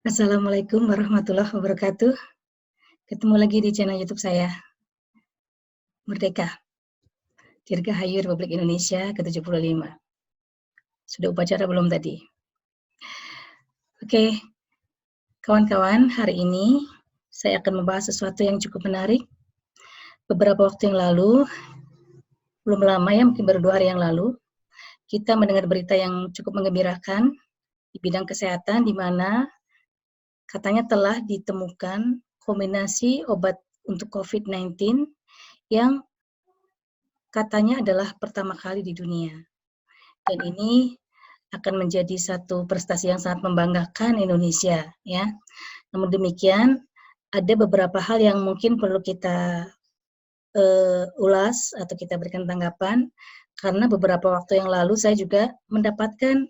Assalamualaikum warahmatullahi wabarakatuh. Ketemu lagi di channel YouTube saya, Merdeka, Dirgahayu Republik Indonesia ke-75. Sudah upacara belum tadi? Oke, kawan-kawan, hari ini saya akan membahas sesuatu yang cukup menarik. Beberapa waktu yang lalu, belum lama ya, mungkin baru 2 hari yang lalu, kita mendengar berita yang cukup menggembirakan di bidang kesehatan, di mana katanya telah ditemukan kombinasi obat untuk COVID-19 yang katanya adalah pertama kali di dunia. Dan ini akan menjadi satu prestasi yang sangat membanggakan Indonesia, ya. Namun demikian, ada beberapa hal yang mungkin perlu kita ulas atau kita berikan tanggapan, karena beberapa waktu yang lalu saya juga mendapatkan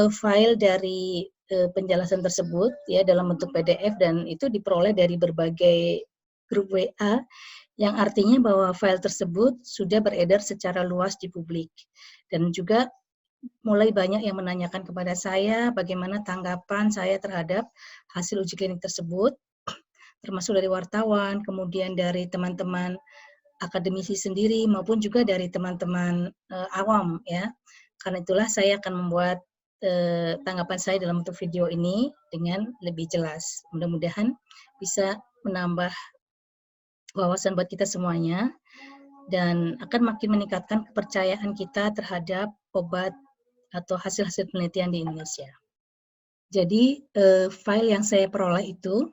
file dari penjelasan tersebut, ya, dalam bentuk PDF, dan itu diperoleh dari berbagai grup WA, yang artinya bahwa file tersebut sudah beredar secara luas di publik. Dan juga mulai banyak yang menanyakan kepada saya bagaimana tanggapan saya terhadap hasil uji klinik tersebut, termasuk dari wartawan, kemudian dari teman-teman akademisi sendiri, maupun juga dari teman-teman awam, ya. Karena itulah saya akan membuat tanggapan saya dalam bentuk video ini dengan lebih jelas. Mudah-mudahan bisa menambah wawasan buat kita semuanya, dan akan makin meningkatkan kepercayaan kita terhadap obat atau hasil-hasil penelitian di Indonesia. Jadi file yang saya peroleh itu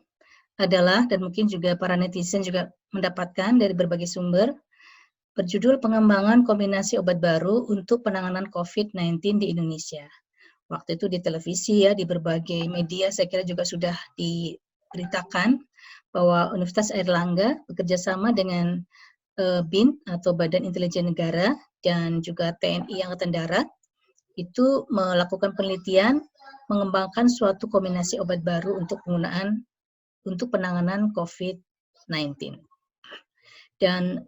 adalah, dan mungkin juga para netizen juga mendapatkan dari berbagai sumber, berjudul pengembangan kombinasi obat baru untuk penanganan COVID-19 di Indonesia. Waktu itu di televisi, ya, di berbagai media saya kira juga sudah diberitakan bahwa Universitas Airlangga bekerjasama dengan BIN atau Badan Intelijen Negara dan juga TNI Angkatan Darat itu melakukan penelitian mengembangkan suatu kombinasi obat baru untuk penanganan COVID-19. Dan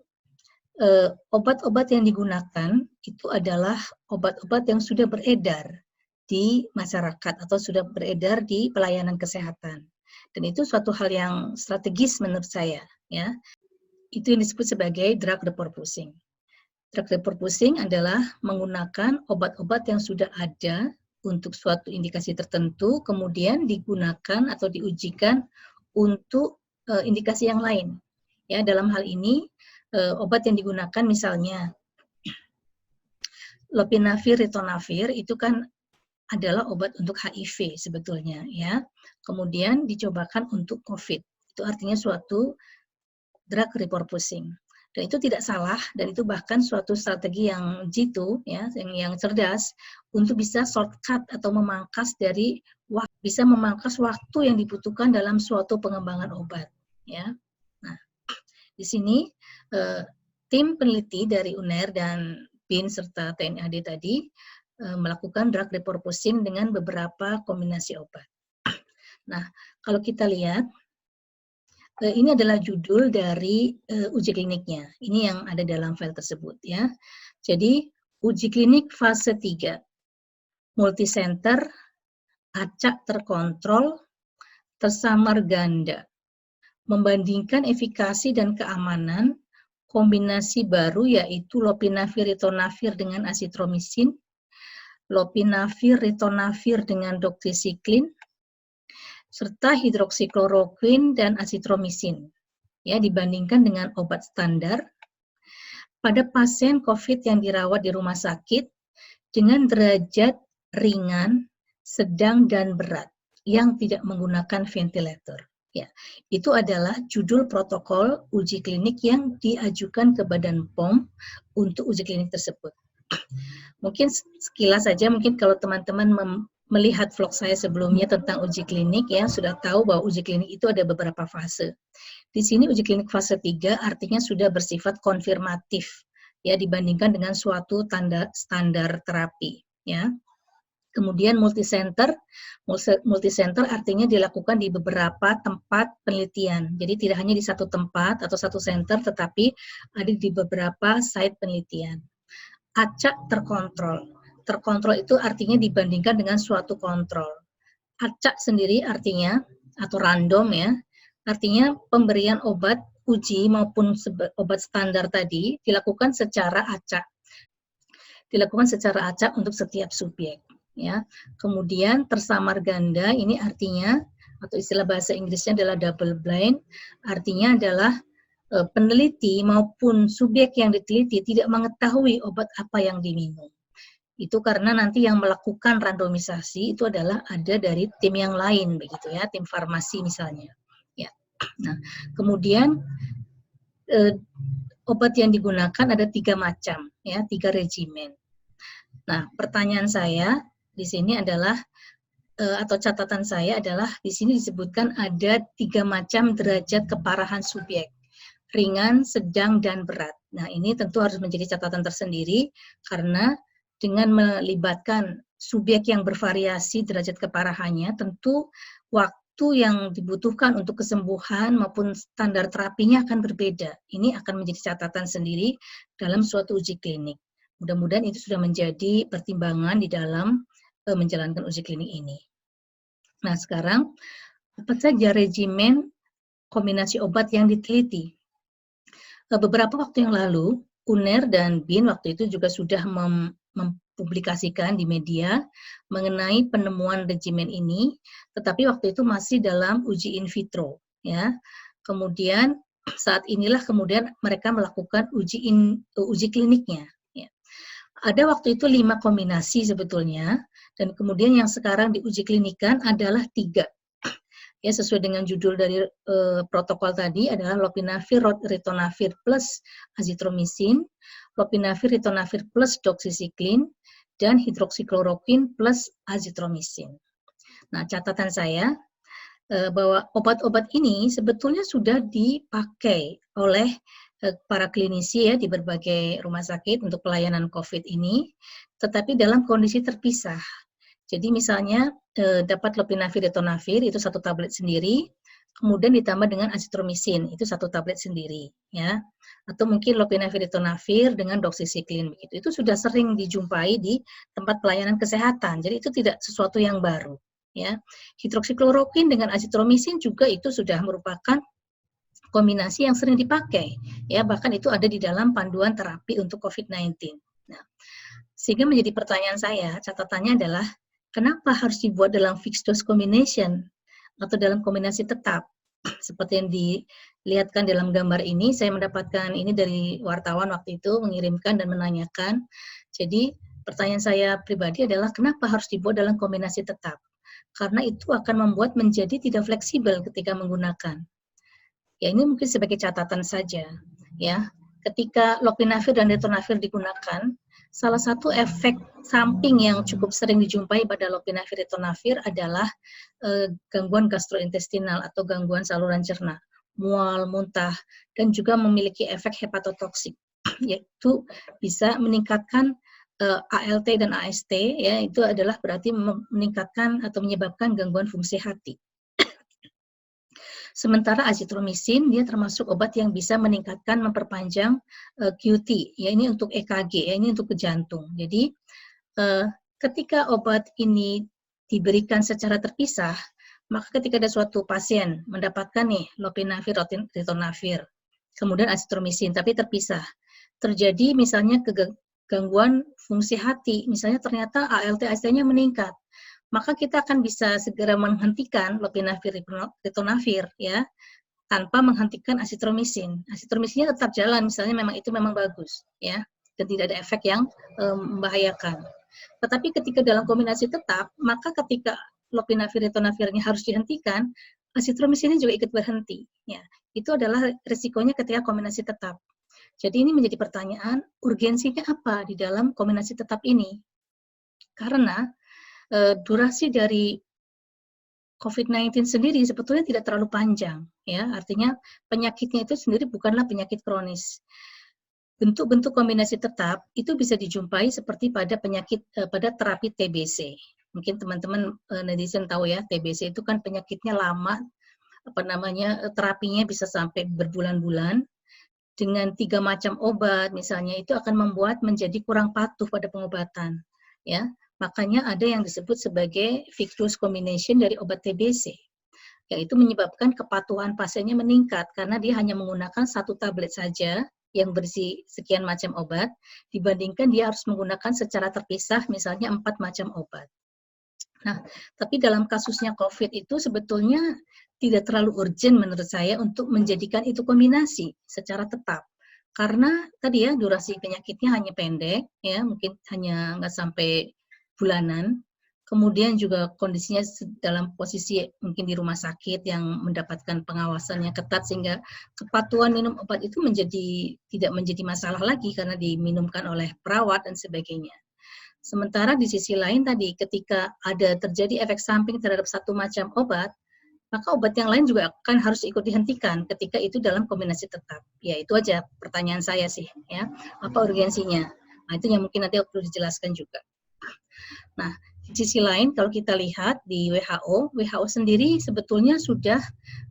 obat-obat yang digunakan itu adalah obat-obat yang sudah beredar di masyarakat atau sudah beredar di pelayanan kesehatan. Dan itu suatu hal yang strategis menurut saya, ya. Itu yang disebut sebagai drug repurposing. Drug repurposing adalah menggunakan obat-obat yang sudah ada untuk suatu indikasi tertentu, kemudian digunakan atau diujikan untuk indikasi yang lain. Ya, dalam hal ini obat yang digunakan misalnya lopinavir, ritonavir itu kan adalah obat untuk HIV sebetulnya, ya. Kemudian dicobakan untuk COVID. Itu artinya suatu drug repurposing. Dan itu tidak salah, dan itu bahkan suatu strategi yang jitu, ya, yang cerdas untuk bisa shortcut atau bisa memangkas waktu yang dibutuhkan dalam suatu pengembangan obat, ya. Nah, di sini tim peneliti dari UNER dan BIN serta TNI AD tadi melakukan drug repurposing dengan beberapa kombinasi obat. Nah, kalau kita lihat, ini adalah judul dari uji kliniknya. Ini yang ada dalam file tersebut, ya. Jadi, uji klinik fase 3, multisenter, acak terkontrol, tersamar ganda, membandingkan efikasi dan keamanan kombinasi baru yaitu lopinavir ritonavir dengan asitromisin, lopinavir ritonavir dengan doxycycline, serta hidroksikloroquin dan asitromisin, ya, dibandingkan dengan obat standar pada pasien COVID yang dirawat di rumah sakit dengan derajat ringan, sedang, dan berat yang tidak menggunakan ventilator. Ya, itu adalah judul protokol uji klinik yang diajukan ke Badan POM untuk uji klinik tersebut. Mungkin sekilas saja, mungkin kalau teman-teman melihat vlog saya sebelumnya tentang uji klinik, ya, sudah tahu bahwa uji klinik itu ada beberapa fase. Di sini uji klinik fase 3 artinya sudah bersifat konfirmatif, ya, dibandingkan dengan suatu standar terapi, ya. Kemudian multisenter artinya dilakukan di beberapa tempat penelitian. Jadi tidak hanya di satu tempat atau satu center, tetapi ada di beberapa site penelitian. Acak terkontrol. Terkontrol itu artinya dibandingkan dengan suatu kontrol. acak sendiri artinya, atau random ya, artinya pemberian obat uji maupun obat standar tadi dilakukan secara acak. Dilakukan secara acak untuk setiap subjek. Ya. Kemudian tersamar ganda ini artinya, atau istilah bahasa Inggrisnya adalah double blind, artinya adalah peneliti maupun subjek yang diteliti tidak mengetahui obat apa yang diminum. Itu karena nanti yang melakukan randomisasi itu adalah ada dari tim yang lain, begitu ya, tim farmasi misalnya. Ya. Nah, kemudian obat yang digunakan ada 3 macam, ya, 3 regimen. Nah, pertanyaan saya di sini adalah atau catatan saya adalah di sini disebutkan ada 3 macam derajat keparahan subjek, ringan, sedang, dan berat. Nah, ini tentu harus menjadi catatan tersendiri karena dengan melibatkan subjek yang bervariasi derajat keparahannya, tentu waktu yang dibutuhkan untuk kesembuhan maupun standar terapinya akan berbeda. Ini akan menjadi catatan sendiri dalam suatu uji klinik. Mudah-mudahan itu sudah menjadi pertimbangan di dalam menjalankan uji klinik ini. Nah, sekarang apa saja regimen kombinasi obat yang diteliti? Beberapa waktu yang lalu, UNER dan BIN waktu itu juga sudah mempublikasikan di media mengenai penemuan regimen ini, tetapi waktu itu masih dalam uji in vitro, ya. Kemudian saat inilah kemudian mereka melakukan uji kliniknya. Ya. Ada waktu itu 5 kombinasi sebetulnya, dan kemudian yang sekarang diuji klinikan adalah 3. Ya, sesuai dengan judul dari protokol tadi adalah lopinavir ritonavir plus azitromisin, lopinavir ritonavir plus doxycycline, dan hidroksikloroquine plus azitromisin. Nah, catatan saya bahwa obat-obat ini sebetulnya sudah dipakai oleh para klinisi ya di berbagai rumah sakit untuk pelayanan COVID ini, tetapi dalam kondisi terpisah. Jadi misalnya dapat lopinavir ritonavir itu 1 tablet sendiri, kemudian ditambah dengan azitromisin itu 1 tablet sendiri, ya. Atau mungkin lopinavir ritonavir dengan doxycycline begitu. Itu sudah sering dijumpai di tempat pelayanan kesehatan. Jadi itu tidak sesuatu yang baru, ya. Hidroksikloroquine dengan azitromisin juga itu sudah merupakan kombinasi yang sering dipakai, ya, bahkan itu ada di dalam panduan terapi untuk COVID-19. Nah, sehingga menjadi pertanyaan saya, catatannya adalah kenapa harus dibuat dalam fixed dose combination atau dalam kombinasi tetap? Seperti yang dilihatkan dalam gambar ini, saya mendapatkan ini dari wartawan waktu itu mengirimkan dan menanyakan. Jadi pertanyaan saya pribadi adalah kenapa harus dibuat dalam kombinasi tetap? Karena itu akan membuat menjadi tidak fleksibel ketika menggunakan. Ya, ini mungkin sebagai catatan saja, ya. Ketika lopinavir dan ritonavir digunakan, salah satu efek samping yang cukup sering dijumpai pada lopinavir ritonavir adalah gangguan gastrointestinal atau gangguan saluran cerna, mual, muntah, dan juga memiliki efek hepatotoksik, yaitu bisa meningkatkan ALT dan AST, ya, itu adalah berarti meningkatkan atau menyebabkan gangguan fungsi hati. Sementara azitromisin dia termasuk obat yang bisa meningkatkan, memperpanjang QT, ya, ini untuk EKG, ya, ini untuk ke jantung. Jadi ketika obat ini diberikan secara terpisah, maka ketika ada suatu pasien mendapatkan nih lopinavir, ritonavir, kemudian azitromisin, tapi terpisah, terjadi misalnya gangguan fungsi hati, misalnya ternyata ALT, AST-nya meningkat, maka kita akan bisa segera menghentikan lopinavir, ritonavir, ya, tanpa menghentikan azitromisin. Azitromisinnya tetap jalan, misalnya memang itu memang bagus, ya, dan tidak ada efek yang membahayakan. Tetapi ketika dalam kombinasi tetap, maka ketika lopinavir, ritonavirnya harus dihentikan, azitromisinnya juga ikut berhenti. Ya, itu adalah risikonya ketika kombinasi tetap. Jadi ini menjadi pertanyaan, urgensinya apa di dalam kombinasi tetap ini? Karena durasi dari COVID-19 sendiri sebetulnya tidak terlalu panjang, ya, artinya penyakitnya itu sendiri bukanlah penyakit kronis. Bentuk-bentuk kombinasi tetap itu bisa dijumpai seperti pada pada terapi TBC. Mungkin teman-teman netizen tahu ya, TBC itu kan penyakitnya lama, terapinya bisa sampai berbulan-bulan. Dengan 3 macam obat misalnya itu akan membuat menjadi kurang patuh pada pengobatan, ya. Makanya ada yang disebut sebagai fixed-dose combination dari obat TBC, yaitu menyebabkan kepatuhan pasiennya meningkat karena dia hanya menggunakan 1 tablet saja yang berisi sekian macam obat, dibandingkan dia harus menggunakan secara terpisah misalnya 4 macam obat. Nah, tapi dalam kasusnya COVID itu sebetulnya tidak terlalu urgent menurut saya untuk menjadikan itu kombinasi secara tetap. Karena tadi ya durasi penyakitnya hanya pendek, ya mungkin hanya nggak sampai bulanan. Kemudian juga kondisinya dalam posisi mungkin di rumah sakit yang mendapatkan pengawasan yang ketat sehingga kepatuhan minum obat itu tidak menjadi masalah lagi karena diminumkan oleh perawat dan sebagainya. Sementara di sisi lain tadi, ketika ada terjadi efek samping terhadap 1 macam obat, maka obat yang lain juga akan harus ikut dihentikan ketika itu dalam kombinasi tetap. Ya itu aja pertanyaan saya sih, ya. Apa urgensinya? Nah itu yang mungkin nanti perlu dijelaskan juga. Nah, di sisi lain kalau kita lihat di WHO sendiri sebetulnya sudah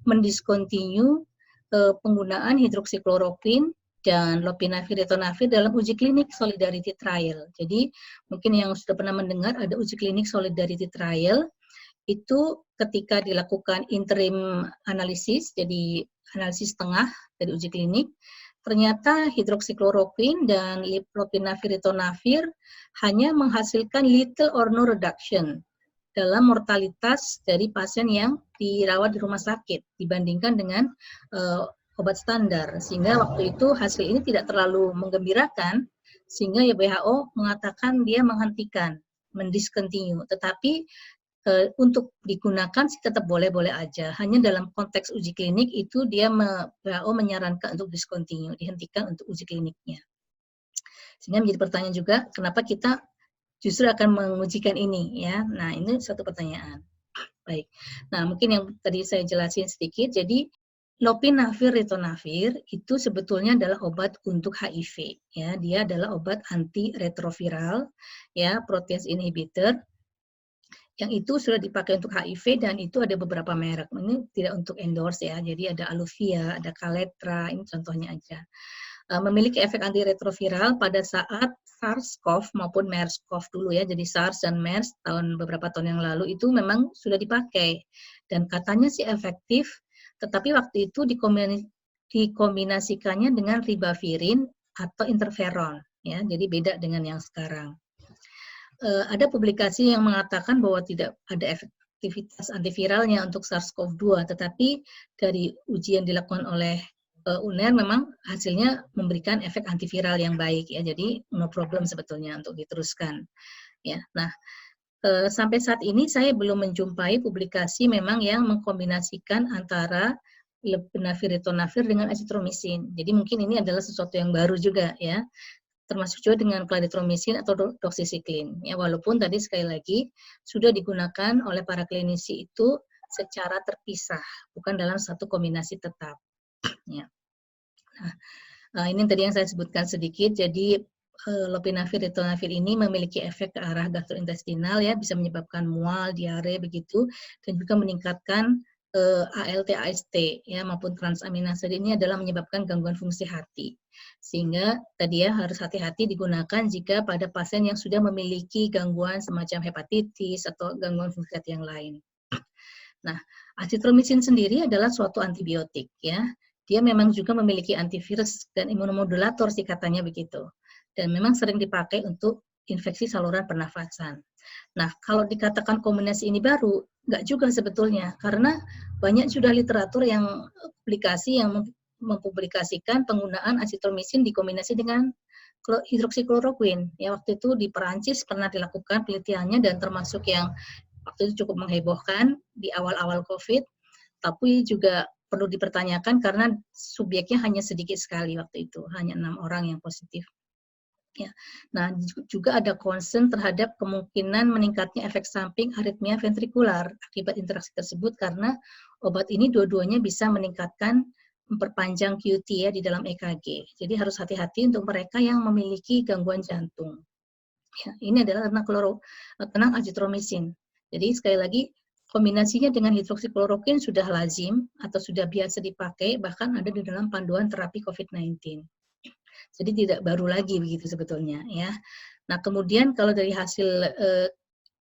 mendiscontinue penggunaan hidroksikloroquine dan lopinavir ritonavir dalam uji klinik Solidarity Trial. Jadi mungkin yang sudah pernah mendengar ada uji klinik Solidarity Trial, itu ketika dilakukan interim analisis, jadi analisis tengah dari uji klinik, ternyata hidroksikloroquine dan lopinavir ritonavir hanya menghasilkan little or no reduction dalam mortalitas dari pasien yang dirawat di rumah sakit dibandingkan dengan obat standar, sehingga waktu itu hasil ini tidak terlalu menggembirakan, sehingga ya WHO mengatakan dia menghentikan, mendiscontinue, tetapi untuk digunakan sih tetap boleh-boleh aja, hanya dalam konteks uji klinik itu dia WHO menyarankan untuk discontinue, dihentikan untuk uji kliniknya. Sehingga menjadi pertanyaan juga, kenapa kita justru akan mengujikan ini ya? Nah ini satu pertanyaan. Baik, nah mungkin yang tadi saya jelasin sedikit, jadi lopinavir ritonavir itu sebetulnya adalah obat untuk HIV, ya. Dia adalah obat antiretroviral, ya, protease inhibitor, yang itu sudah dipakai untuk HIV dan itu ada beberapa merek. Ini tidak untuk endorse ya, jadi ada Aluvia, ada Kaletra, ini contohnya aja. Memiliki efek antiretroviral pada saat SARS-CoV maupun MERS-CoV dulu ya, jadi SARS dan MERS beberapa tahun yang lalu itu memang sudah dipakai dan katanya sih efektif, tetapi waktu itu dikombinasikannya dengan ribavirin atau interferon ya, jadi beda dengan yang sekarang. Ada publikasi yang mengatakan bahwa tidak ada efektivitas antiviralnya untuk SARS-CoV-2, tetapi dari uji yang dilakukan oleh UNER memang hasilnya memberikan efek antiviral yang baik ya, jadi no problem sebetulnya untuk diteruskan ya. Nah sampai saat ini saya belum menjumpai publikasi memang yang mengkombinasikan antara lopinavir ritonavir dengan azitromisin. Jadi mungkin ini adalah sesuatu yang baru juga ya, termasuk juga dengan clarithromycin atau doxycycline ya, walaupun tadi sekali lagi sudah digunakan oleh para klinisi itu secara terpisah, bukan dalam satu kombinasi tetap. Ya. Nah, ini tadi yang saya sebutkan sedikit. Jadi lopinavir ritonavir ini memiliki efek ke arah gastrointestinal ya, bisa menyebabkan mual, diare begitu, dan juga meningkatkan ALT, AST ya maupun transaminase. Ini adalah menyebabkan gangguan fungsi hati. Sehingga tadi ya harus hati-hati digunakan jika pada pasien yang sudah memiliki gangguan semacam hepatitis atau gangguan fungsi hati yang lain. Nah, azitromisin sendiri adalah suatu antibiotik ya. Dia memang juga memiliki antivirus dan imunomodulator sih katanya begitu. Dan memang sering dipakai untuk infeksi saluran pernafasan. Nah, kalau dikatakan kombinasi ini baru, nggak juga sebetulnya. Karena banyak sudah literatur yang publikasi yang mempublikasikan penggunaan azitromisin dikombinasi dengan hidroksikloroquine. Ya, waktu itu di Perancis pernah dilakukan penelitiannya dan termasuk yang waktu itu cukup menghebohkan di awal-awal COVID, tapi juga perlu dipertanyakan karena subjeknya hanya sedikit sekali waktu itu, hanya 6 orang yang positif. Ya. Nah, juga ada concern terhadap kemungkinan meningkatnya efek samping aritmia ventrikular akibat interaksi tersebut karena obat ini dua-duanya bisa meningkatkan memperpanjang QT ya di dalam EKG. Jadi harus hati-hati untuk mereka yang memiliki gangguan jantung. Ya, ini adalah karena azitromisin. Jadi sekali lagi kombinasinya dengan hidroksikloroquine sudah lazim atau sudah biasa dipakai, bahkan ada di dalam panduan terapi COVID-19. Jadi tidak baru lagi begitu sebetulnya ya. Nah, kemudian kalau dari hasil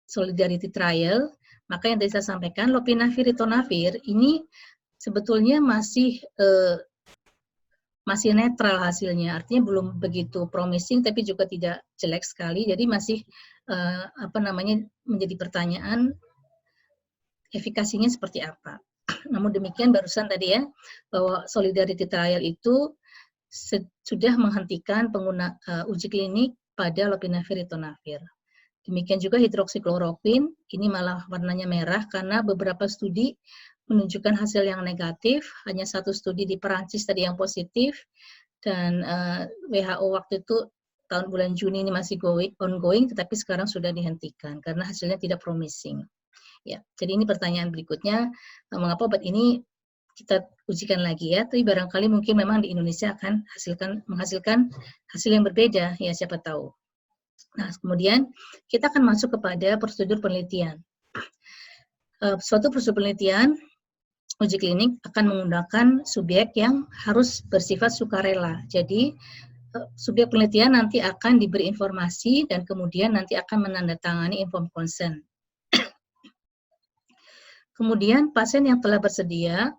solidarity trial, maka yang tadi saya sampaikan, lopinavir, ritonavir ini sebetulnya masih netral hasilnya, artinya belum begitu promising, tapi juga tidak jelek sekali. Jadi masih menjadi pertanyaan efikasinya seperti apa. Namun demikian barusan tadi ya, bahwa solidarity trial itu sudah menghentikan uji klinik pada lopinavir, ritonavir. Demikian juga hidroksikloroquine, ini malah warnanya merah karena beberapa studi menunjukkan hasil yang negatif, hanya satu studi di Perancis tadi yang positif, dan WHO waktu itu tahun bulan Juni ini masih ongoing, tetapi sekarang sudah dihentikan karena hasilnya tidak promising. Ya, jadi ini pertanyaan berikutnya, mengapa obat ini kita ujikan lagi ya, tapi barangkali mungkin memang di Indonesia akan menghasilkan hasil yang berbeda, ya siapa tahu. Nah, kemudian kita akan masuk kepada prosedur penelitian. Suatu prosedur penelitian, uji klinik akan menggunakan subjek yang harus bersifat sukarela. Jadi, subjek penelitian nanti akan diberi informasi dan kemudian nanti akan menandatangani informed consent. Kemudian pasien yang telah bersedia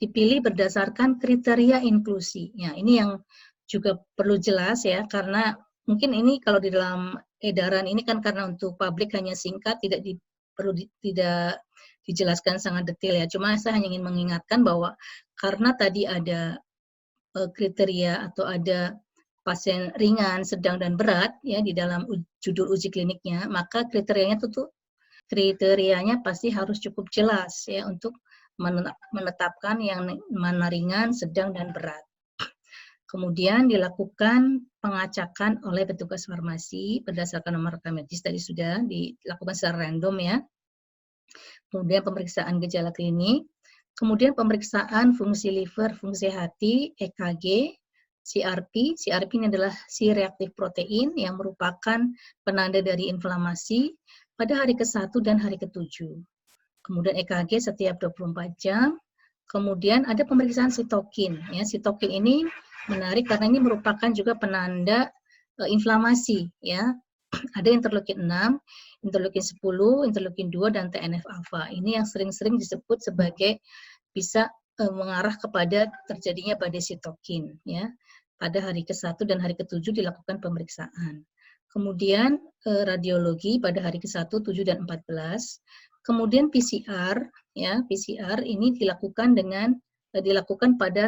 dipilih berdasarkan kriteria inklusi. Ya, ini yang juga perlu jelas ya, karena mungkin ini kalau di dalam edaran ini kan karena untuk publik hanya singkat, tidak dijelaskan sangat detail ya. Cuma saya hanya ingin mengingatkan bahwa karena tadi ada kriteria atau ada pasien ringan, sedang, dan berat ya di dalam judul uji kliniknya, maka kriterianya pasti harus cukup jelas ya untuk menetapkan yang mana ringan, sedang, dan berat. Kemudian dilakukan pengacakan oleh petugas farmasi berdasarkan nomor rekam medis tadi sudah dilakukan secara random ya. Kemudian pemeriksaan gejala klinik, kemudian pemeriksaan fungsi liver, fungsi hati, EKG, CRP. CRP ini adalah C-reaktif protein yang merupakan penanda dari inflamasi pada hari ke-1 dan hari ke-7. Kemudian EKG setiap 24 jam. Kemudian ada pemeriksaan sitokin. Ya, sitokin ini menarik karena ini merupakan juga penanda inflamasi. Ya, ada interleukin 6, interleukin 10, interleukin 2, dan TNF-alpha. Ini yang sering-sering disebut sebagai bisa mengarah kepada terjadinya badai sitokin. Ya, pada hari ke-1 dan hari ke-7 dilakukan pemeriksaan. Kemudian radiologi pada hari ke-1, 7, dan 14. Kemudian PCR, ya PCR ini dilakukan pada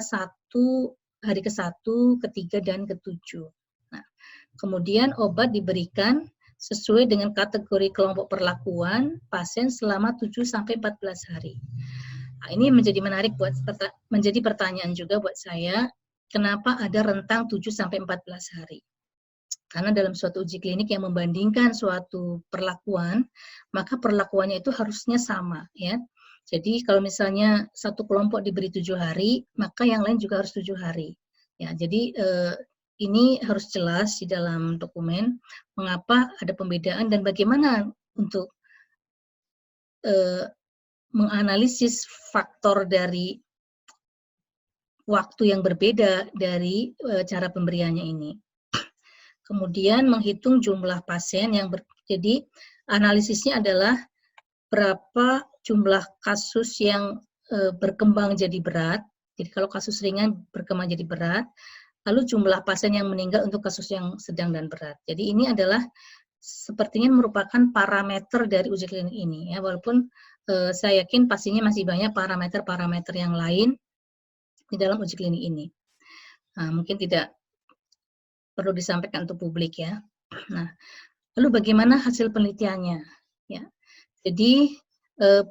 hari ke-1, ke-3, dan ke-7. Nah, kemudian obat diberikan sesuai dengan kategori kelompok perlakuan pasien selama 7-14 hari. Nah, ini menjadi menarik menjadi pertanyaan juga buat saya, kenapa ada rentang 7-14 hari? Karena dalam suatu uji klinik yang membandingkan suatu perlakuan, maka perlakuannya itu harusnya sama, ya. Jadi kalau misalnya satu kelompok diberi 7 hari, maka yang lain juga harus 7 hari. Ya, jadi ini harus jelas di dalam dokumen mengapa ada pembedaan dan bagaimana untuk menganalisis faktor dari waktu yang berbeda dari cara pemberiannya ini. Kemudian menghitung jumlah pasien yang jadi analisisnya adalah berapa jumlah kasus yang berkembang jadi berat. Jadi kalau kasus ringan berkembang jadi berat, lalu jumlah pasien yang meninggal untuk kasus yang sedang dan berat. Jadi ini adalah sepertinya merupakan parameter dari uji klinik ini ya, walaupun saya yakin pastinya masih banyak parameter-parameter yang lain di dalam uji klinik ini. Nah, mungkin tidak perlu disampaikan untuk publik ya. Nah, lalu bagaimana hasil penelitiannya? Ya, jadi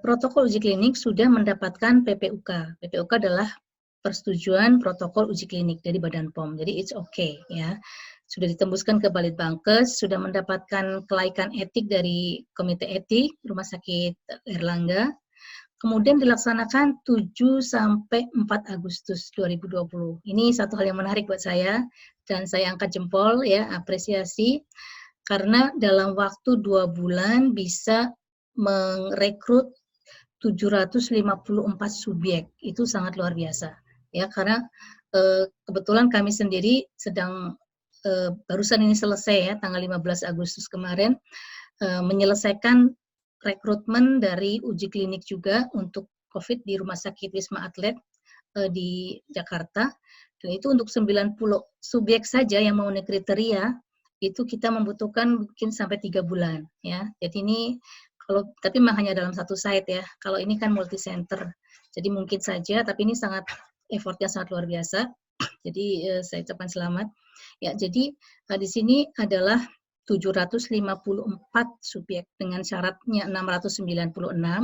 protokol uji klinik sudah mendapatkan PPUK. PPUK adalah persetujuan protokol uji klinik dari Badan POM. Jadi it's okay ya. Sudah ditembuskan ke Balitbangkes, sudah mendapatkan kelaikan etik dari Komite Etik Rumah Sakit Erlangga. Kemudian dilaksanakan 7-4 Agustus 2020. Ini satu hal yang menarik buat saya, dan saya angkat jempol ya, apresiasi, karena dalam waktu 2 bulan bisa merekrut 754 subjek. Itu sangat luar biasa. Ya, karena kebetulan kami sendiri sedang barusan ini selesai ya, tanggal 15 Agustus kemarin, menyelesaikan rekrutmen dari uji klinik juga untuk COVID di Rumah Sakit Wisma Atlet di Jakarta. Dan itu untuk 90 subjek saja yang memenuhi kriteria, itu kita membutuhkan mungkin sampai 3 bulan ya. Jadi ini tapi hanya dalam satu site ya. Kalau ini kan multi center. Jadi mungkin saja, tapi ini effortnya sangat luar biasa. Jadi saya ucapkan selamat. Ya, jadi di sini adalah 754 subjek dengan syaratnya 696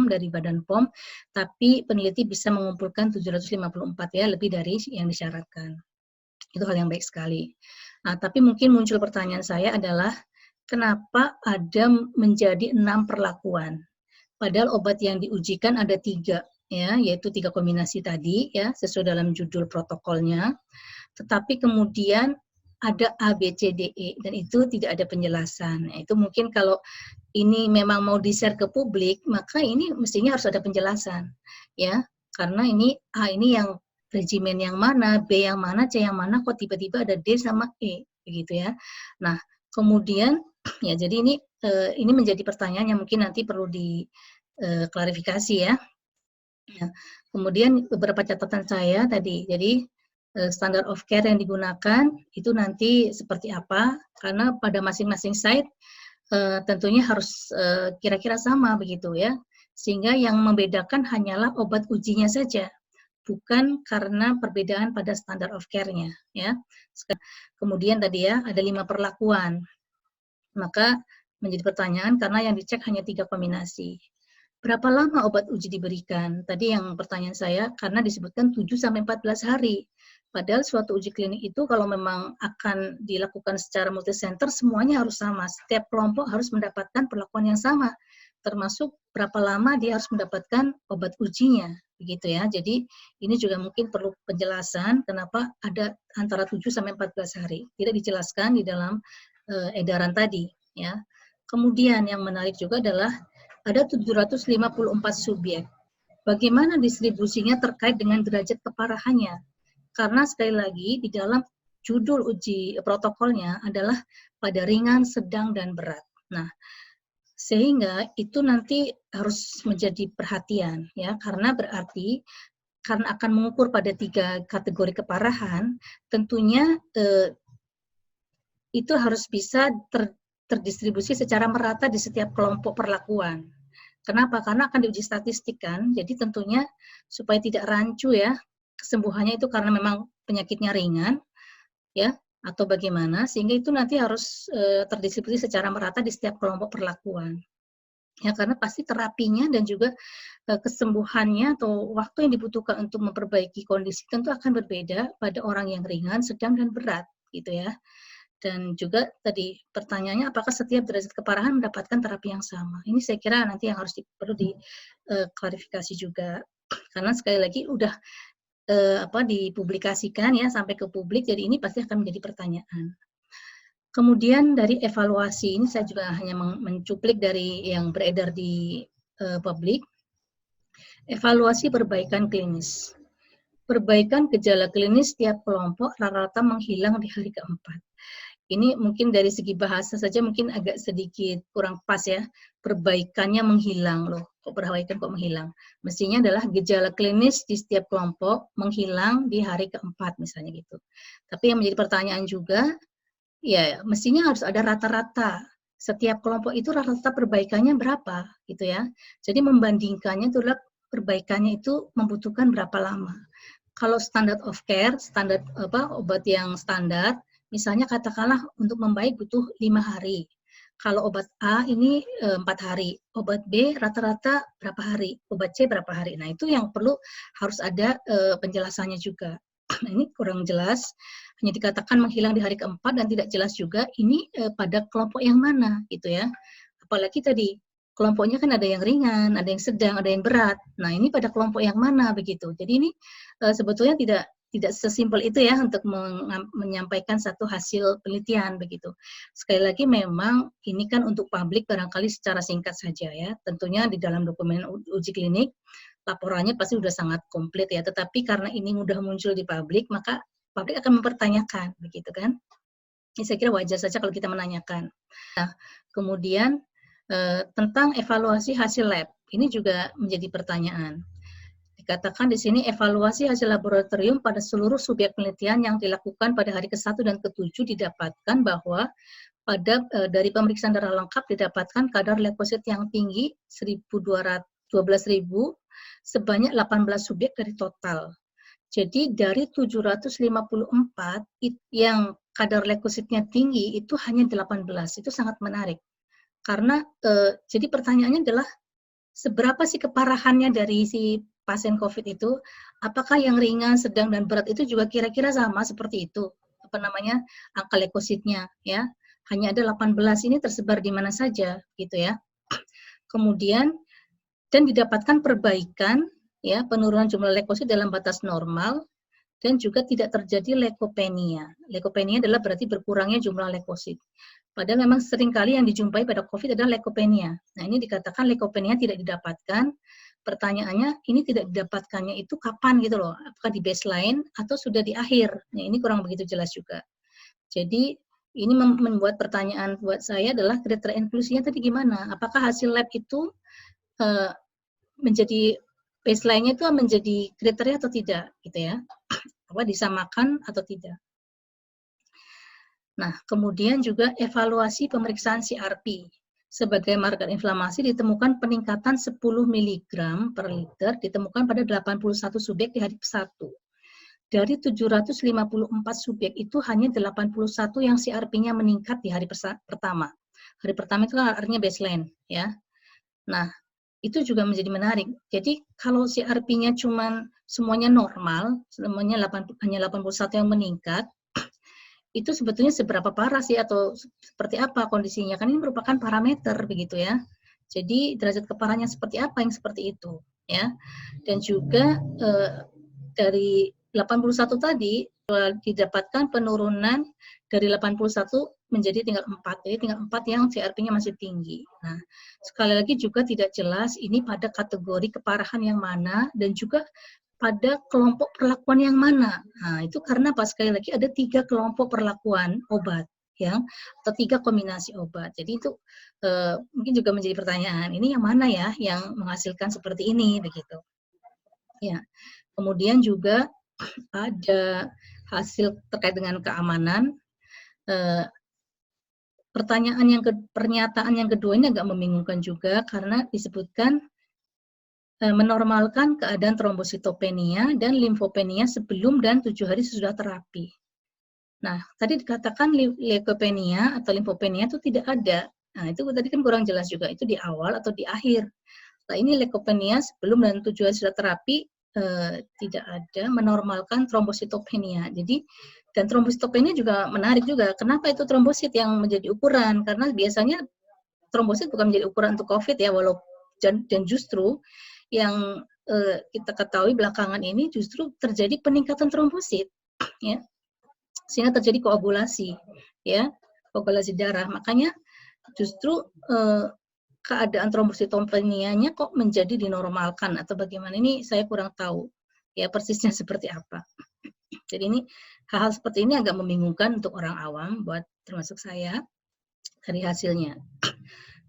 dari Badan POM, tapi peneliti bisa mengumpulkan 754 ya, lebih dari yang disyaratkan. Itu hal yang baik sekali. Nah, tapi mungkin muncul pertanyaan saya adalah kenapa ada menjadi 6 perlakuan? Padahal obat yang diujikan ada 3, ya, yaitu 3 kombinasi tadi, ya, sesuai dalam judul protokolnya. Tetapi kemudian ada A, B, C, D, E, dan itu tidak ada penjelasan. Nah, itu mungkin kalau ini memang mau di-share ke publik, maka ini mestinya harus ada penjelasan, ya. Karena ini A ini yang regimen yang mana, B yang mana, C yang mana, kok tiba-tiba ada D sama E, begitu ya. Nah, kemudian ya jadi ini menjadi pertanyaan yang mungkin nanti perlu diklarifikasi ya. Ya. Kemudian beberapa catatan saya tadi, jadi standard of care yang digunakan itu nanti seperti apa, karena pada masing-masing site tentunya harus kira-kira sama begitu ya, sehingga yang membedakan hanyalah obat ujinya saja, bukan karena perbedaan pada standard of care-nya ya. Kemudian tadi ya ada 5 perlakuan, maka menjadi pertanyaan karena yang dicek hanya 3 kombinasi. Berapa lama obat uji diberikan? Tadi yang pertanyaan saya, karena disebutkan 7-14 hari. Padahal suatu uji klinik itu kalau memang akan dilakukan secara multisenter, semuanya harus sama. Setiap kelompok harus mendapatkan perlakuan yang sama. Termasuk berapa lama dia harus mendapatkan obat ujinya. Begitu ya. Jadi ini juga mungkin perlu penjelasan kenapa ada antara 7-14 hari. Tidak dijelaskan di dalam edaran tadi. Ya. Kemudian yang menarik juga adalah ada 754 subjek. Bagaimana distribusinya terkait dengan derajat keparahannya? Karena sekali lagi di dalam judul uji protokolnya adalah pada ringan, sedang, dan berat. Nah, sehingga itu nanti harus menjadi perhatian ya, karena berarti karena akan mengukur pada 3 kategori keparahan, tentunya itu harus bisa terdistribusi secara merata di setiap kelompok perlakuan. Kenapa? Karena akan diuji statistik kan, jadi tentunya supaya tidak rancu ya, kesembuhannya itu karena memang penyakitnya ringan, ya, atau bagaimana, sehingga itu nanti harus terdistribusi secara merata di setiap kelompok perlakuan. Ya, karena pasti terapinya dan juga kesembuhannya atau waktu yang dibutuhkan untuk memperbaiki kondisi tentu akan berbeda pada orang yang ringan, sedang, dan berat, gitu ya. Dan juga tadi pertanyaannya apakah setiap derajat keparahan mendapatkan terapi yang sama. Ini saya kira nanti yang harus perlu diklarifikasi juga. Karena sekali lagi udah dipublikasikan ya sampai ke publik, jadi ini pasti akan menjadi pertanyaan. Kemudian dari evaluasi ini saya juga hanya mencuplik dari yang beredar di publik. Evaluasi perbaikan klinis. Perbaikan gejala klinis tiap kelompok rata-rata menghilang di hari keempat. Ini mungkin dari segi bahasa saja mungkin agak sedikit kurang pas ya. Perbaikannya menghilang loh. Kok perbaikan kok menghilang? Mestinya adalah gejala klinis di setiap kelompok menghilang di hari keempat misalnya gitu. Tapi yang menjadi pertanyaan juga, ya mestinya harus ada rata-rata. Setiap kelompok itu rata-rata perbaikannya berapa gitu ya. Jadi membandingkannya itu adalah perbaikannya itu membutuhkan berapa lama. Kalau standard of care, standar obat yang standar, misalnya katakanlah untuk membaik butuh 5 hari. Kalau obat A ini 4 hari, obat B rata-rata berapa hari, obat C berapa hari. Nah itu yang perlu harus ada penjelasannya juga. Nah ini kurang jelas, hanya dikatakan menghilang di hari keempat dan tidak jelas juga ini pada kelompok yang mana gitu ya. Apalagi tadi kelompoknya kan ada yang ringan, ada yang sedang, ada yang berat. Nah ini pada kelompok yang mana begitu. Jadi ini sebetulnya tidak sesimpel itu ya untuk menyampaikan satu hasil penelitian begitu. Sekali lagi memang ini kan untuk publik barangkali secara singkat saja ya. Tentunya di dalam dokumen uji klinik laporannya pasti sudah sangat komplit ya. Tetapi karena ini mudah muncul di publik, maka publik akan mempertanyakan begitu kan. Ini saya kira wajar saja kalau kita menanyakan. Nah, kemudian tentang evaluasi hasil lab, ini juga menjadi pertanyaan. Dikatakan di sini evaluasi hasil laboratorium pada seluruh subjek penelitian yang dilakukan pada hari ke-1 dan ke-7 didapatkan bahwa dari pemeriksaan darah lengkap didapatkan kadar leukosit yang tinggi 12.000 sebanyak 18 subjek dari total. Jadi dari 754 yang kadar leukositnya tinggi itu hanya 18. Itu sangat menarik. Karena jadi pertanyaannya adalah seberapa sih keparahannya dari si pasien COVID itu? Apakah yang ringan, sedang, dan berat itu juga kira-kira sama seperti itu? Angka leukositnya ya. Hanya ada 18, ini tersebar di mana saja gitu ya. Kemudian dan didapatkan perbaikan ya, penurunan jumlah leukosit dalam batas normal dan juga tidak terjadi leukopenia. Leukopenia adalah berarti berkurangnya jumlah leukosit. Padahal memang seringkali yang dijumpai pada COVID adalah leukopenia. Nah, ini dikatakan leukopenia tidak didapatkan. Pertanyaannya, ini tidak didapatkannya itu kapan gitu loh? Apakah di baseline atau sudah di akhir? Nah, ini kurang begitu jelas juga. Jadi, ini membuat pertanyaan buat saya adalah kriteria inklusinya tadi gimana? Apakah hasil lab itu menjadi baseline-nya itu menjadi kriteria atau tidak gitu ya? Apa disamakan atau tidak? Nah, kemudian juga evaluasi pemeriksaan CRP. Sebagai marker inflamasi ditemukan peningkatan 10 mg per liter ditemukan pada 81 subjek di hari ke-1. Dari 754 subjek itu hanya 81 yang CRP-nya meningkat di hari pertama. Hari pertama itu artinya baseline ya. Nah, itu juga menjadi menarik. Jadi kalau CRP-nya cuma semuanya normal, semuanya hanya 81 yang meningkat, itu sebetulnya seberapa parah sih atau seperti apa kondisinya? Kan ini merupakan parameter begitu ya. Jadi derajat keparahannya seperti apa yang seperti itu ya. Dan juga dari 81 tadi didapatkan penurunan dari 81 menjadi tingkat 4. Jadi tingkat 4 yang CRP-nya masih tinggi. Nah, sekali lagi juga tidak jelas ini pada kategori keparahan yang mana dan juga pada kelompok perlakuan yang mana. Nah, itu karena apa? Sekali lagi ada 3 kelompok perlakuan obat ya, atau 3 kombinasi obat. Jadi itu mungkin juga menjadi pertanyaan, ini yang mana ya yang menghasilkan seperti ini begitu. Ya. Kemudian juga ada hasil terkait dengan keamanan. Pernyataan yang kedua ini agak membingungkan juga karena disebutkan menormalkan keadaan trombositopenia dan limfopenia sebelum dan 7 hari sesudah terapi. Nah, tadi dikatakan leukopenia atau limfopenia itu tidak ada. Nah, itu tadi kan kurang jelas juga, itu di awal atau di akhir. Nah, ini leukopenia sebelum dan 7 hari sesudah terapi tidak ada, menormalkan trombositopenia. Jadi, dan trombositopenia juga menarik juga. Kenapa itu trombosit yang menjadi ukuran? Karena biasanya trombosit bukan menjadi ukuran untuk COVID ya, dan justru yang kita ketahui belakangan ini justru terjadi peningkatan trombosit, ya, sehingga terjadi koagulasi, ya, koagulasi darah. Makanya justru keadaan trombositopenianya kok menjadi dinormalkan atau bagaimana, ini saya kurang tahu ya persisnya seperti apa. Jadi ini hal-hal seperti ini agak membingungkan untuk orang awam, buat termasuk saya dari hasilnya.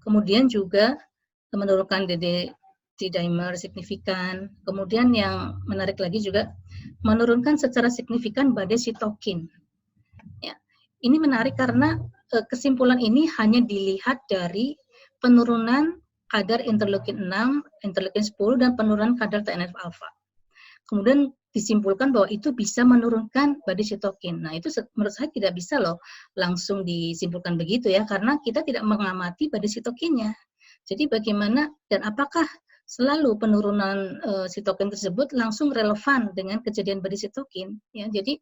Kemudian juga menurunkan D-dimer signifikan. Kemudian yang menarik lagi juga menurunkan secara signifikan badai sitokin. Ya, ini menarik karena kesimpulan ini hanya dilihat dari penurunan kadar interleukin 6, interleukin 10, dan penurunan kadar TNF-alfa. Kemudian disimpulkan bahwa itu bisa menurunkan badai sitokin. Nah, itu menurut saya tidak bisa loh langsung disimpulkan begitu ya, karena kita tidak mengamati badai sitokinnya. Jadi bagaimana dan apakah selalu penurunan sitokin tersebut langsung relevan dengan kejadian badai sitokin? Ya, jadi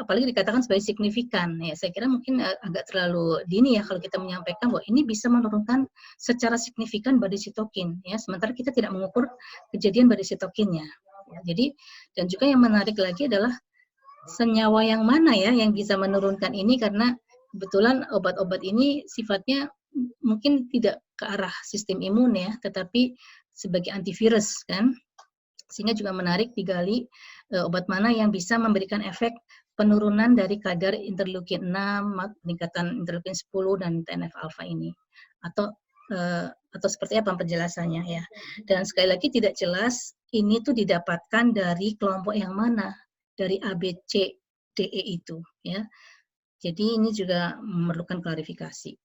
apalagi dikatakan sebagai signifikan, ya saya kira mungkin agak terlalu dini ya kalau kita menyampaikan bahwa ini bisa menurunkan secara signifikan badai sitokin, ya sementara kita tidak mengukur kejadian badai sitokinnya. Ya, jadi dan juga yang menarik lagi adalah senyawa yang mana ya yang bisa menurunkan ini, karena kebetulan obat-obat ini sifatnya mungkin tidak ke arah sistem imun ya, tetapi sebagai antivirus kan. Sehingga juga menarik digali obat mana yang bisa memberikan efek penurunan dari kadar interleukin 6, peningkatan interleukin 10 dan TNF-alpha ini. Atau seperti apa penjelasannya ya. Dan sekali lagi tidak jelas ini tuh didapatkan dari kelompok yang mana, dari A, B, C, D, E itu ya. Jadi ini juga memerlukan klarifikasi.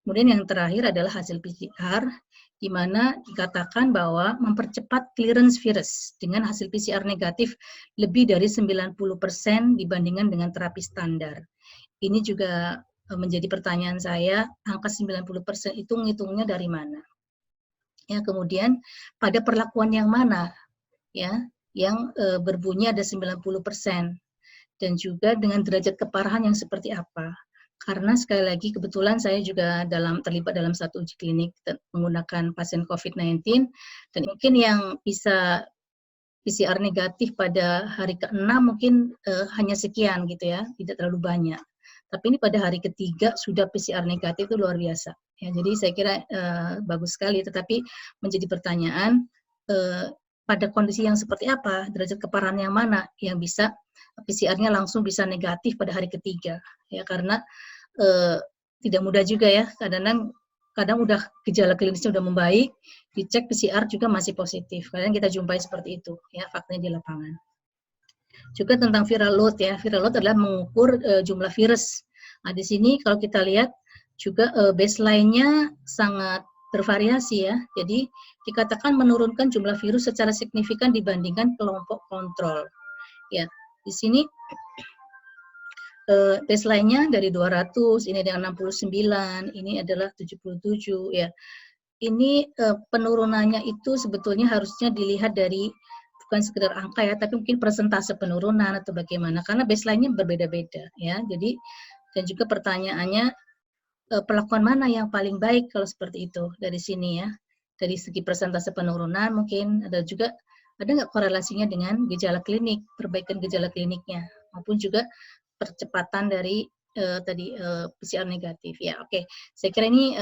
Kemudian yang terakhir adalah hasil PCR, di mana dikatakan bahwa mempercepat clearance virus dengan hasil PCR negatif lebih dari 90% dibandingkan dengan terapi standar. Ini juga menjadi pertanyaan saya, angka 90% itu ngitungnya dari mana? Ya, kemudian pada perlakuan yang mana? Ya, yang berbunyi ada 90%. Dan juga dengan derajat keparahan yang seperti apa. Karena sekali lagi kebetulan saya juga terlibat dalam satu uji klinik menggunakan pasien COVID-19, dan mungkin yang bisa PCR negatif pada hari ke-6 mungkin hanya sekian gitu ya, tidak terlalu banyak. Tapi ini pada hari ketiga sudah PCR negatif itu luar biasa. Ya, jadi saya kira bagus sekali, tetapi menjadi pertanyaan pada kondisi yang seperti apa, derajat keparahan yang mana yang bisa PCR-nya langsung bisa negatif pada hari ketiga, ya karena tidak mudah juga ya, kadang udah gejala klinisnya udah membaik, dicek PCR juga masih positif, kadang kita jumpai seperti itu, ya faktanya di lapangan. Juga tentang viral load ya, viral load adalah mengukur jumlah virus. Nah di sini kalau kita lihat juga baseline-nya sangat bervariasi ya, jadi dikatakan menurunkan jumlah virus secara signifikan dibandingkan kelompok kontrol. Ya, di sini baseline-nya dari 200, ini dengan 69, ini adalah 77 ya. Ini penurunannya itu sebetulnya harusnya dilihat dari bukan sekedar angka ya, tapi mungkin persentase penurunan atau bagaimana, karena baseline-nya berbeda-beda ya. Jadi dan juga pertanyaannya perlakuan mana yang paling baik kalau seperti itu dari sini ya. Dari segi persentase penurunan mungkin ada juga nggak korelasinya dengan gejala klinik, perbaikan gejala kliniknya, maupun juga percepatan dari PCR negatif. Ya, oke. Saya kira ini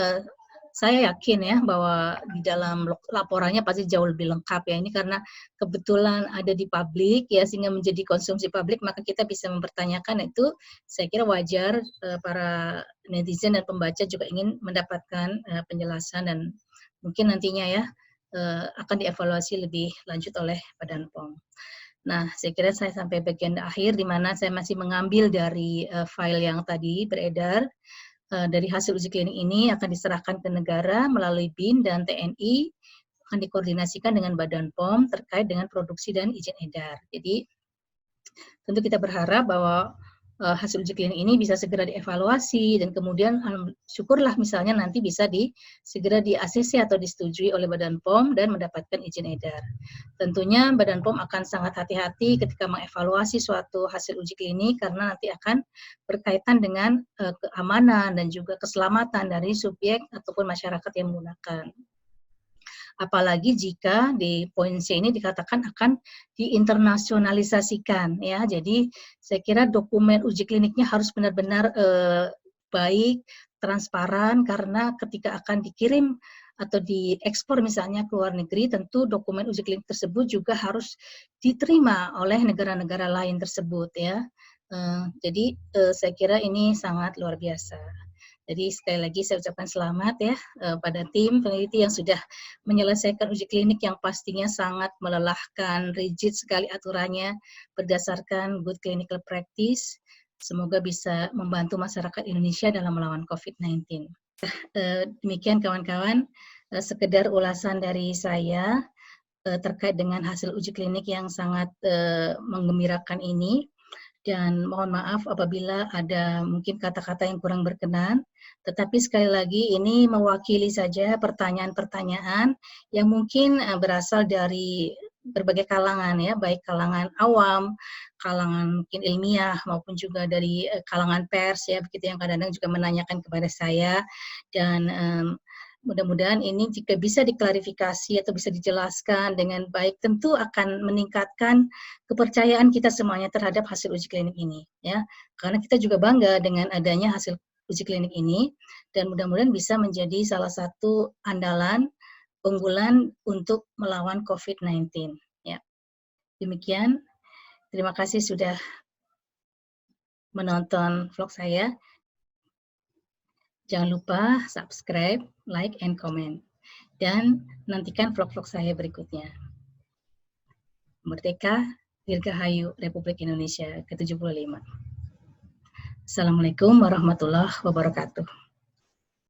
saya yakin ya bahwa di dalam laporannya pasti jauh lebih lengkap ya. Ini karena kebetulan ada di publik ya, sehingga menjadi konsumsi publik, maka kita bisa mempertanyakan itu. Saya kira wajar para netizen dan pembaca juga ingin mendapatkan penjelasan, dan mungkin nantinya ya akan dievaluasi lebih lanjut oleh Badan POM. Nah, saya kira saya sampai bagian akhir di mana saya masih mengambil dari file yang tadi beredar. Dari hasil uji klinik ini akan diserahkan ke negara melalui BIN dan TNI, akan dikoordinasikan dengan Badan POM terkait dengan produksi dan izin edar. Jadi tentu kita berharap bahwa hasil uji klinik ini bisa segera dievaluasi, dan kemudian syukurlah misalnya nanti bisa segera di-ACC atau disetujui oleh Badan POM dan mendapatkan izin edar. Tentunya Badan POM akan sangat hati-hati ketika mengevaluasi suatu hasil uji klinik karena nanti akan berkaitan dengan keamanan dan juga keselamatan dari subjek ataupun masyarakat yang menggunakan. Apalagi jika di poin C ini dikatakan akan diinternasionalisasikan ya. Jadi saya kira dokumen uji kliniknya harus benar-benar baik, transparan, karena ketika akan dikirim atau diekspor misalnya ke luar negeri, tentu dokumen uji klinik tersebut juga harus diterima oleh negara-negara lain tersebut ya. Jadi saya kira ini sangat luar biasa. Jadi sekali lagi saya ucapkan selamat ya pada tim peneliti yang sudah menyelesaikan uji klinik yang pastinya sangat melelahkan, rigid sekali aturannya berdasarkan good clinical practice. Semoga bisa membantu masyarakat Indonesia dalam melawan COVID-19. Demikian kawan-kawan, sekedar ulasan dari saya terkait dengan hasil uji klinik yang sangat menggembirakan ini. Dan mohon maaf apabila ada mungkin kata-kata yang kurang berkenan, tetapi sekali lagi ini mewakili saja pertanyaan-pertanyaan yang mungkin berasal dari berbagai kalangan ya, baik kalangan awam, kalangan mungkin ilmiah, maupun juga dari kalangan pers ya, begitu yang kadang-kadang juga menanyakan kepada saya. Dan mudah-mudahan ini jika bisa diklarifikasi atau bisa dijelaskan dengan baik, tentu akan meningkatkan kepercayaan kita semuanya terhadap hasil uji klinik ini ya. Karena kita juga bangga dengan adanya hasil uji klinik ini, dan mudah-mudahan bisa menjadi salah satu andalan unggulan untuk melawan COVID-19 ya. Demikian, terima kasih sudah menonton vlog saya. Jangan lupa subscribe, like, and comment. Dan nantikan vlog-vlog saya berikutnya. Merdeka, Dirgahayu Republik Indonesia ke-75. Assalamualaikum warahmatullahi wabarakatuh.